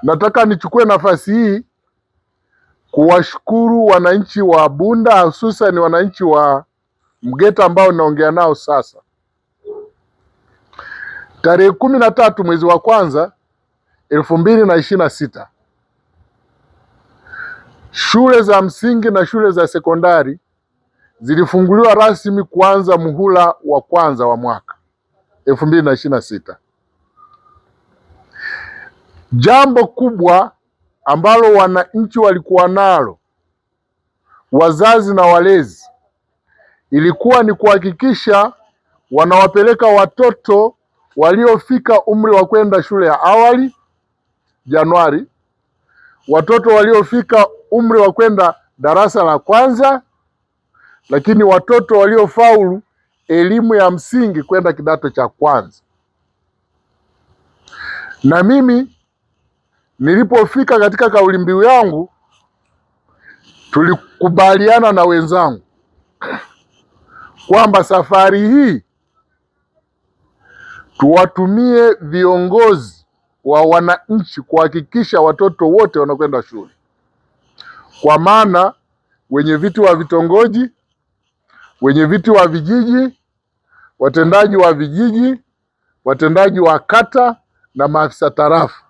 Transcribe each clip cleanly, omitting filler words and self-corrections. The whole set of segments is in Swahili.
Nataka nichukue nafasi hii kuwashukuru wananchi wa Bunda, hususan wananchi wa Mgeta ambao naongea nao sasa. Tarehe 13 mwezi wa kwanza 2026 shule za msingi na shule za sekondari zilifunguliwa rasmi kuanza muhula wa kwanza wa mwaka 2026. Jambo kubwa ambalo wananchi walikuwa nalo, wazazi na walezi, ilikuwa ni kuhakikisha wanawapeleka watoto waliofika umri wa kwenda shule ya awali Januari, watoto waliofika umri wa kwenda darasa la kwanza, lakini watoto waliofaulu elimu ya msingi kwenda kidato cha kwanza. Na mimi nilipofika katika kauli mbiu yangu, tulikubaliana na wenzangu kwamba safari hii tuwatumie viongozi wa wananchi kuhakikisha watoto wote wanakwenda shule, kwa maana wenye viti wa vitongoji, wenye viti wa vijiji, watendaji wa vijiji, watendaji wa kata na maafisa tarafa.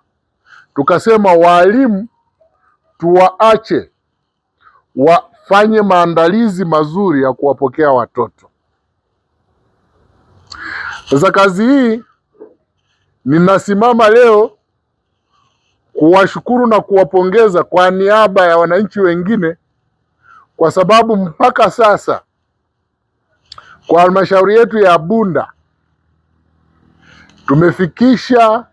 Tukasema walimu tuwaache wafanye maandalizi mazuri ya kuwapokea watoto. Sasa kazi hii ninasimama leo kuwashukuru na kuwapongeza kwa niaba ya wananchi wengine, kwa sababu mpaka sasa kwa halmashauri yetu ya Bunda tumefikisha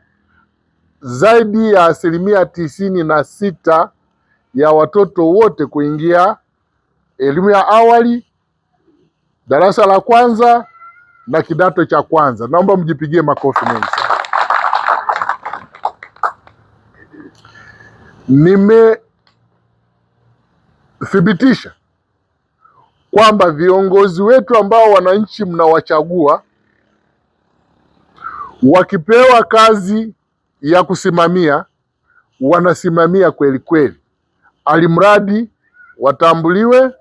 zaidi ya 96% ya watoto wote kuingia elimu ya awali, darasa la kwanza na kidato cha kwanza. Naomba mjipigie makofi mengi sana. Nimethibitisha kwamba viongozi wetu ambao wananchi mnawachagua, wakipewa kazi ya kusimamia, wanasimamia kweli kweli, alimradi watambuliwe,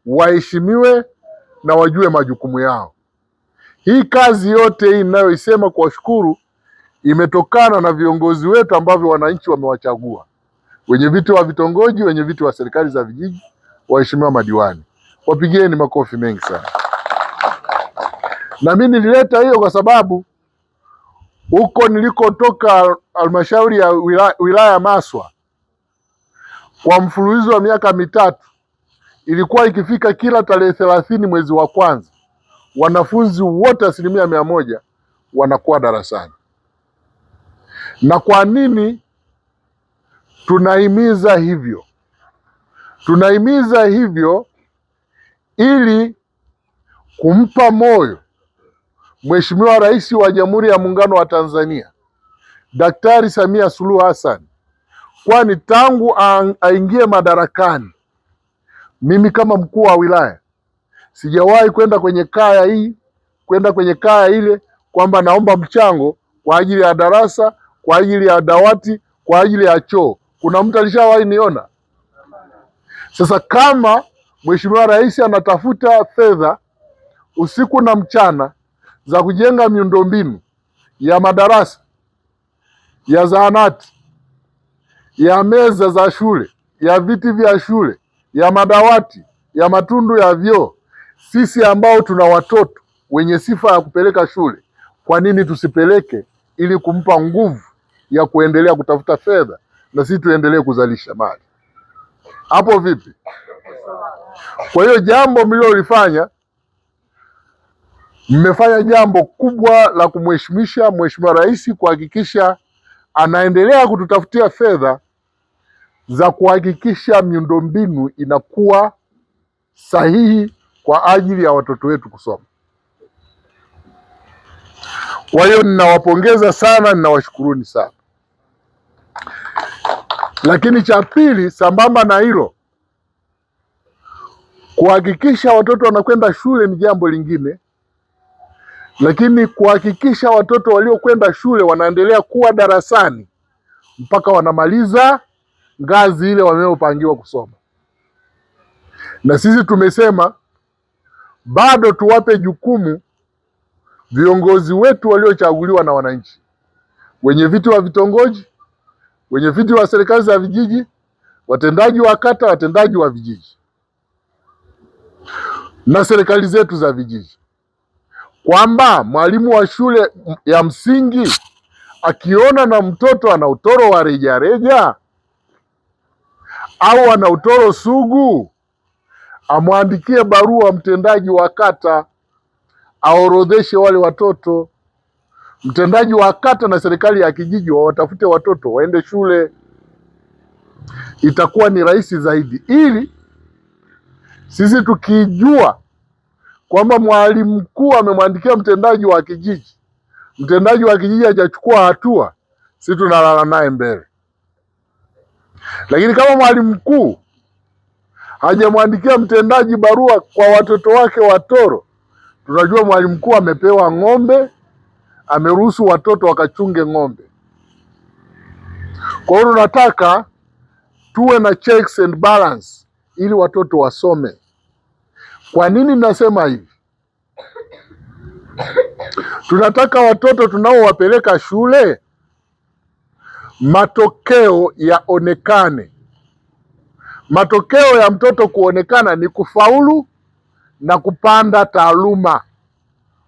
waheshimiwe na wajue majukumu yao. Hii kazi yote hii ninayoisema kuwashukuru imetokana na viongozi wetu ambavyo wananchi wamewachagua, wenye viti wa vitongoji, wenye viti wa serikali za vijiji, waheshimiwa madiwani. Wapigieni makofi mengi sana. Na mimi nilileta hiyo kwa sababu huko nilikotoka halmashauri ya wilaya Maswa, kwa mfululizo wa miaka mitatu, ilikuwa ikifika kila tarehe 30 mwezi wa kwanza, wanafunzi wote 100% wanakuwa darasani. Na kwa nini tunahimiza hivyo? Tunahimiza hivyo ili kumpa moyo Mheshimiwa Rais wa Jamhuri ya Muungano wa Tanzania Daktari Samia Suluhu Hassan, kwani tangu aingie madarakani, mimi kama mkuu wa wilaya sijawahi kwenda kwenye kaya hii, kwenda kwenye kaya ile kwamba naomba mchango kwa ajili ya darasa, kwa ajili ya dawati, kwa ajili ya choo. Kuna mtu alishawahi niona? Sasa kama Mheshimiwa Rais anatafuta fedha usiku na mchana za kujenga miundombinu ya madarasa, ya zahanati, ya meza za shule, ya viti vya shule, ya madawati, ya matundu ya vyoo, sisi ambao tuna watoto wenye sifa ya kupeleka shule, kwa nini tusipeleke ili kumpa nguvu ya kuendelea kutafuta fedha na sisi tuendelee kuzalisha mali? Hapo vipi? Kwa hiyo jambo mlilolifanya, mmefanya jambo kubwa la kumheshimisha Mheshimiwa Rais kuhakikisha anaendelea kututafutia fedha za kuhakikisha miundombinu inakuwa sahihi kwa ajili ya watoto wetu kusoma. Kwa hiyo ninawapongeza sana, ninawashukuruni sana. Lakini cha pili, sambamba na hilo, kuhakikisha watoto wanakwenda shule ni jambo lingine, lakini kuhakikisha watoto waliokwenda shule wanaendelea kuwa darasani mpaka wanamaliza ngazi ile wanayopangiwa kusoma. Na sisi tumesema bado tuwape jukumu viongozi wetu waliochaguliwa na wananchi, wenye viti wa vitongoji, wenye viti wa serikali za vijiji, watendaji wa kata, watendaji wa vijiji na serikali zetu za vijiji, kwamba mwalimu wa shule ya msingi akiona na mtoto ana utoro wa rejareja au ana utoro sugu, amwandikie barua mtendaji wa kata, aorodheshe wale watoto. Mtendaji wa kata na serikali ya kijiji wawatafute watoto waende shule. Itakuwa ni rahisi zaidi, ili sisi tukijua kwamba mwalimu mkuu amemwandikia mtendaji wa kijiji, mtendaji wa kijiji hajachukua hatua, sisi tunalala naye mbele. Lakini kama mwalimu mkuu hajamwandikia mtendaji barua kwa watoto wake watoro, tunajua mwalimu mkuu amepewa ng'ombe, ameruhusu watoto wakachunge ng'ombe. Kwa hiyo tunataka tuwe na checks and balance ili watoto wasome. Kwa nini nasema hivi? Tunataka watoto tunaowapeleka shule matokeo yaonekane. Matokeo ya mtoto kuonekana ni kufaulu na kupanda taaluma.